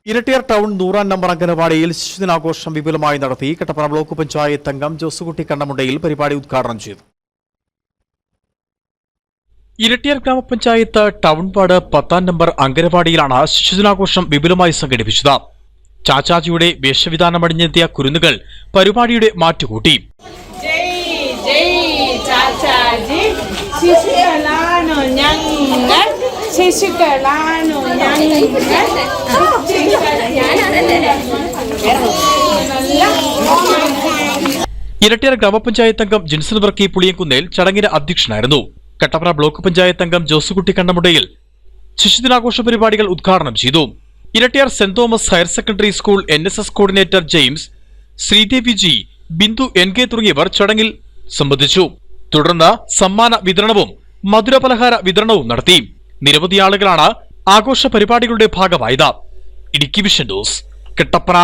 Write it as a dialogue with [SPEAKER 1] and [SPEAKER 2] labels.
[SPEAKER 1] Erattayar town 100-ാം number അംഗനവാടിയിൽ ശിശുദിനാഘോഷം വിപുലമായി നടത്തി. Kattappana block panchayat അംഗം ജോസുകുട്ടി കണ്ണമുണ്ടയിൽ പരിപാടി ഉദ്ഘാടനം ചെയ്തു. ഇരട്ടിയാർ ഗ്രാമപഞ്ചായത്ത് ടൗൺ വാർഡ് 10-ാം നമ്പർ അംഗനവാടിയിലാണ് ശിശുദിനാഘോഷം വിപുലമായി സംഘടിപ്പിച്ചത്. ചാച്ചാജിയുടെ വേഷവിധാനമണിഞ്ഞെത്തിയ കുരുന്നുകൾ പരിപാടിയുടെ മാറ്റുകൂട്ടി. ഇരട്ടിയാർ ഗ്രാമപഞ്ചായത്ത് അംഗം ജിൻസൺ വർക്കി പുളിയൻകുന്നേൽ ചടങ്ങിന് അധ്യക്ഷനായിരുന്നു. കട്ടപ്പന ബ്ലോക്ക് പഞ്ചായത്ത് അംഗം ജോസുകുട്ടി കണ്ണമുണ്ടയിൽ ശിശുദിനാഘോഷ പരിപാടികൾ ഉദ്ഘാടനം ചെയ്തു. Erattayar saint Thomas higher secondary school NSS coordinator James, Sreedevi G, Bindu NK തുടങ്ങിയവർ ചടങ്ങിൽ സംബന്ധിച്ചു. തുടർന്ന് സമ്മാന വിതരണവും മധുരപലഹാര വിതരണവും നടത്തി. നിരവധി ആളുകളാണ് ആഘോഷ പരിപാടികളുടെ ഭാഗമായത്. Idukki vision news, Kattappana.